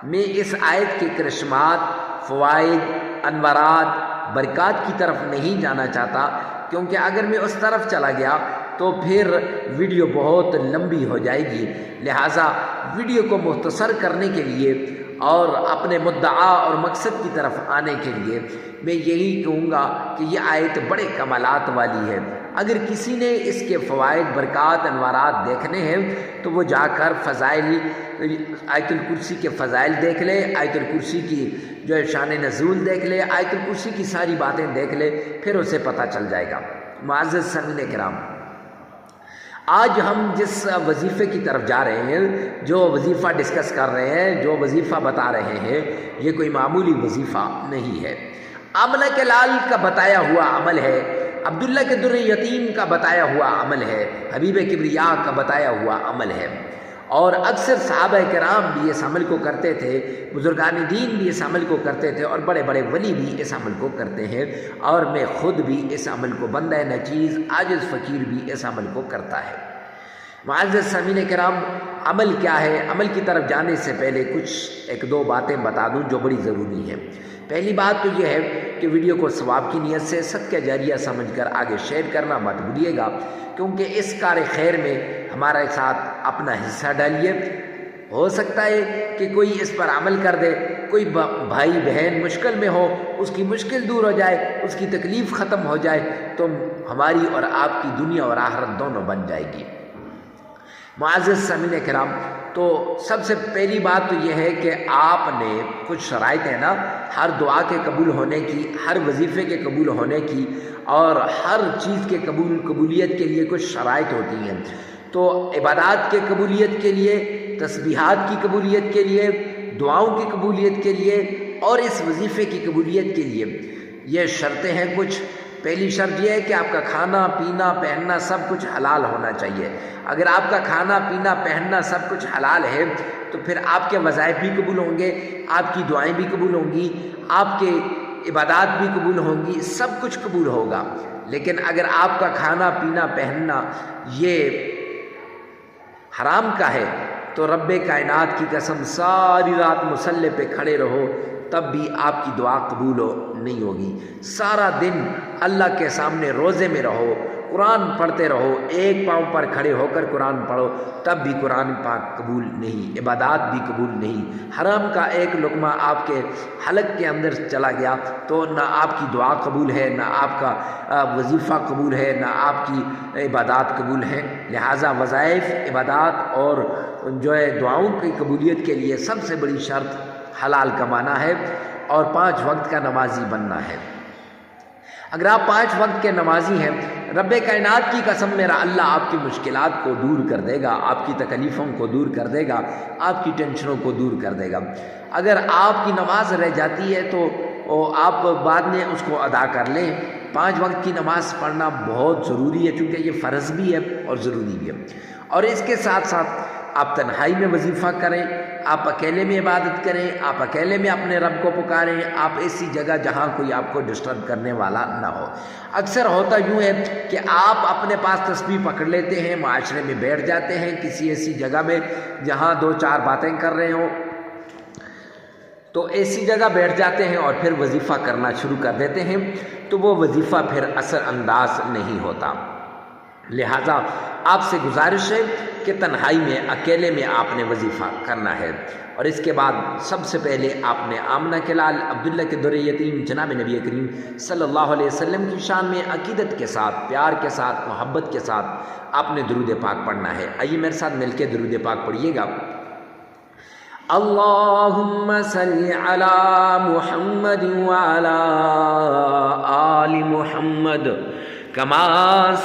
میں اس آیت کے کرشمات، فوائد، انوارات، برکات کی طرف نہیں جانا چاہتا، کیونکہ اگر میں اس طرف چلا گیا تو پھر ویڈیو بہت لمبی ہو جائے گی۔ لہٰذا ویڈیو کو مختصر کرنے کے لیے اور اپنے مدعا اور مقصد کی طرف آنے کے لیے میں یہی کہوں گا کہ یہ آیت بڑے کمالات والی ہے۔ اگر کسی نے اس کے فوائد، برکات، انوارات دیکھنے ہیں تو وہ جا کر فضائل، آیت الکرسی کے فضائل دیکھ لے، آیت الکرسی کی جو ہے شان نزول دیکھ لے، آیت الکرسی کی ساری باتیں دیکھ لے، پھر اسے پتہ چل جائے گا۔ معزز سامعین کرام، آج ہم جس وظیفے کی طرف جا رہے ہیں، جو وظیفہ ڈسکس کر رہے ہیں، جو وظیفہ بتا رہے ہیں، یہ کوئی معمولی وظیفہ نہیں ہے۔ آمنہ کے لال کا بتایا ہوا عمل ہے، عبداللہ کے در یتیم کا بتایا ہوا عمل ہے، حبیب کبریا کا بتایا ہوا عمل ہے، اور اکثر صحابہ کرام بھی اس عمل کو کرتے تھے، بزرگان دین بھی اس عمل کو کرتے تھے، اور بڑے بڑے ولی بھی اس عمل کو کرتے ہیں، اور میں خود بھی اس عمل کو، بندہ نچیز عاجز فقیر بھی اس عمل کو کرتا ہے۔ معزز سامعین کرام، عمل کیا ہے؟ عمل کی طرف جانے سے پہلے کچھ ایک دو باتیں بتا دوں جو بڑی ضروری ہیں۔ پہلی بات تو یہ ہے کہ ویڈیو کو ثواب کی نیت سے صدقہ جاریہ سمجھ کر آگے شیئر کرنا مت بھولیے گا، کیونکہ اس کار خیر میں ہمارے ساتھ اپنا حصہ ڈالیے۔ ہو سکتا ہے کہ کوئی اس پر عمل کر دے، کوئی بھائی بہن مشکل میں ہو، اس کی مشکل دور ہو جائے، اس کی تکلیف ختم ہو جائے، تو ہماری اور آپ کی دنیا اور آخرت دونوں بن جائے گی۔ معزز سامعین کرام، تو سب سے پہلی بات تو یہ ہے کہ آپ نے کچھ شرائط ہے نا، ہر دعا کے قبول ہونے کی، ہر وظیفے کے قبول ہونے کی، اور ہر چیز کے قبولیت کے لیے کچھ شرائط ہوتی ہیں۔ تو عبادات کے قبولیت کے لیے، تسبیحات کی قبولیت کے لیے، دعاؤں کی قبولیت کے لیے، اور اس وظیفے کی قبولیت کے لیے یہ شرطیں ہیں کچھ۔ پہلی شرط یہ ہے کہ آپ کا کھانا، پینا، پہننا سب کچھ حلال ہونا چاہیے۔ اگر آپ کا کھانا، پینا، پہننا سب کچھ حلال ہے تو پھر آپ کے وظائف بھی قبول ہوں گے، آپ کی دعائیں بھی قبول ہوں گی، آپ کے عبادات بھی قبول ہوں گی، سب کچھ قبول ہوگا۔ لیکن اگر آپ کا کھانا، پینا، پہننا یہ حرام کا ہے تو رب کائنات کی قسم ساری رات مصلی پہ کھڑے رہو تب بھی آپ کی دعا قبول نہیں ہوگی۔ سارا دن اللہ کے سامنے روزے میں رہو، قرآن پڑھتے رہو، ایک پاؤں پر کھڑے ہو کر قرآن پڑھو، تب بھی قرآن پاک قبول نہیں، عبادات بھی قبول نہیں۔ حرام کا ایک لقمہ آپ کے حلق کے اندر چلا گیا تو نہ آپ کی دعا قبول ہے، نہ آپ کا وظیفہ قبول ہے، نہ آپ کی عبادات قبول ہیں۔ لہٰذا وظائف، عبادات اور جو ہے دعاؤں کی قبولیت کے لیے سب سے بڑی شرط حلال کمانا ہے اور 5 وقت کا نمازی بننا ہے۔ اگر آپ 5 وقت کے نمازی ہیں، رب کائنات کی قسم میرا اللہ آپ کی مشکلات کو دور کر دے گا، آپ کی تکلیفوں کو دور کر دے گا، آپ کی ٹینشنوں کو دور کر دے گا۔ اگر آپ کی نماز رہ جاتی ہے تو آپ بعد میں اس کو ادا کر لیں۔ 5 وقت کی نماز پڑھنا بہت ضروری ہے، چونکہ یہ فرض بھی ہے اور ضروری بھی ہے۔ اور اس کے ساتھ ساتھ آپ تنہائی میں وظیفہ کریں، آپ اکیلے میں عبادت کریں، آپ اکیلے میں اپنے رب کو پکاریں، آپ ایسی جگہ جہاں کوئی آپ کو ڈسٹرب کرنے والا نہ ہو۔ اکثر ہوتا یوں ہے کہ آپ اپنے پاس تسبیح پکڑ لیتے ہیں، معاشرے میں بیٹھ جاتے ہیں کسی ایسی جگہ میں جہاں 2-4 باتیں کر رہے ہوں، تو ایسی جگہ بیٹھ جاتے ہیں اور پھر وظیفہ کرنا شروع کر دیتے ہیں، تو وہ وظیفہ پھر اثر انداز نہیں ہوتا۔ لہٰذا آپ سے گزارش ہے کہ تنہائی میں، اکیلے میں آپ نے وظیفہ کرنا ہے۔ اور اس کے بعد سب سے پہلے آپ نے آمنہ کے لال عبداللہ کے در یتیم جناب نبی کریم صلی اللہ علیہ وسلم کی شان میں عقیدت کے ساتھ، پیار کے ساتھ، محبت کے ساتھ آپ نے درود پاک پڑھنا ہے۔ آئیے میرے ساتھ مل کے درود پاک پڑھیے گا۔ اللہم صلی علی محمد وعلی آل محمد کما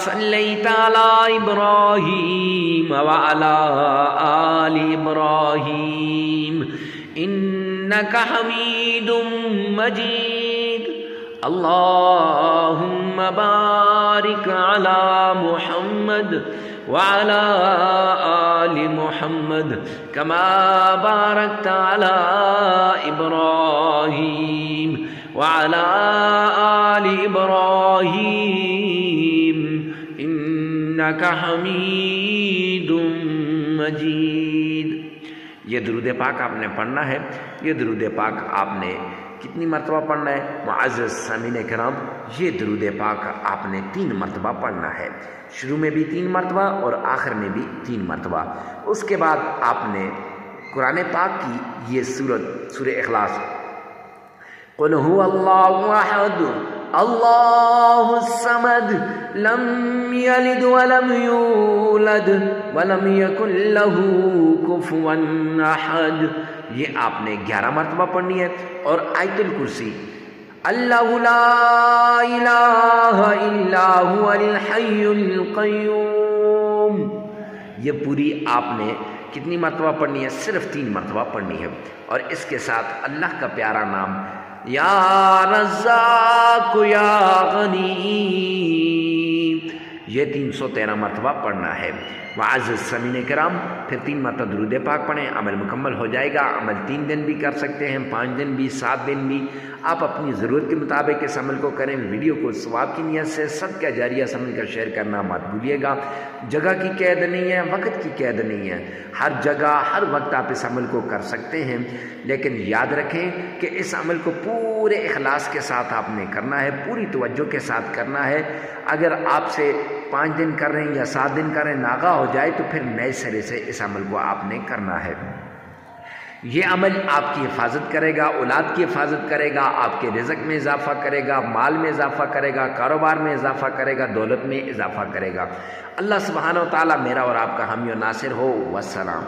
صلیت علی ابراہیم وعلی آل ابراہیم انک حمید مجید۔ اللہم بارک علی محمد وعلی آل محمد کما بارکت علی ابراہیم وعلی آل ابراہیم انک حمید مجید۔ یہ درود پاک آپ نے پڑھنا ہے۔ یہ درود پاک آپ نے کتنی مرتبہ پڑھنا ہے معزز سامعین کرام؟ یہ درود پاک آپ نے 3 مرتبہ پڑھنا ہے، شروع میں بھی 3 مرتبہ اور آخر میں بھی 3 مرتبہ۔ اس کے بعد آپ نے قرآن پاک کی یہ سورہ اخلاص، قل هو اللہ احد اللہ الصمد لم یلد ولم یولد ولم یکن له کفوا احد، یہ آپ نے 11 مرتبہ پڑھنی ہے۔ اور آیت الکرسی، اللہ لا الہ الا هو الحی القیوم، یہ پوری آپ نے کتنی مرتبہ پڑھنی ہے؟ صرف 3 مرتبہ پڑھنی ہے۔ اور اس کے ساتھ اللہ کا پیارا نام یا رزاق یا غنی، یہ 313 مرتبہ پڑھنا ہے۔ معزز سامعین کرام، پھر 3 مرتبہ درود پاک پڑھیں، عمل مکمل ہو جائے گا۔ عمل 3 دن بھی کر سکتے ہیں، 5 دن بھی، 7 دن بھی، آپ اپنی ضرورت کے مطابق اس عمل کو کریں۔ ویڈیو کو ثواب کی نیت سے صدقہ جاریہ سمجھ کر شیئر کرنا مت بھولیے گا۔ جگہ کی قید نہیں ہے، وقت کی قید نہیں ہے، ہر جگہ ہر وقت آپ اس عمل کو کر سکتے ہیں، لیکن یاد رکھیں کہ اس عمل کو پورے اخلاص کے ساتھ آپ نے کرنا ہے، پوری توجہ کے ساتھ کرنا ہے۔ اگر آپ سے 5 دن کر رہے ہیں یا 7 دن کر رہے ہیں ناغہ ہو جائے تو پھر نئے سرے سے اس عمل کو آپ نے کرنا ہے۔ یہ عمل آپ کی حفاظت کرے گا، اولاد کی حفاظت کرے گا، آپ کے رزق میں اضافہ کرے گا، مال میں اضافہ کرے گا، کاروبار میں اضافہ کرے گا، دولت میں اضافہ کرے گا۔ اللہ سبحانہ و تعالیٰ میرا اور آپ کا حامی و ناصر ہو۔ والسلام۔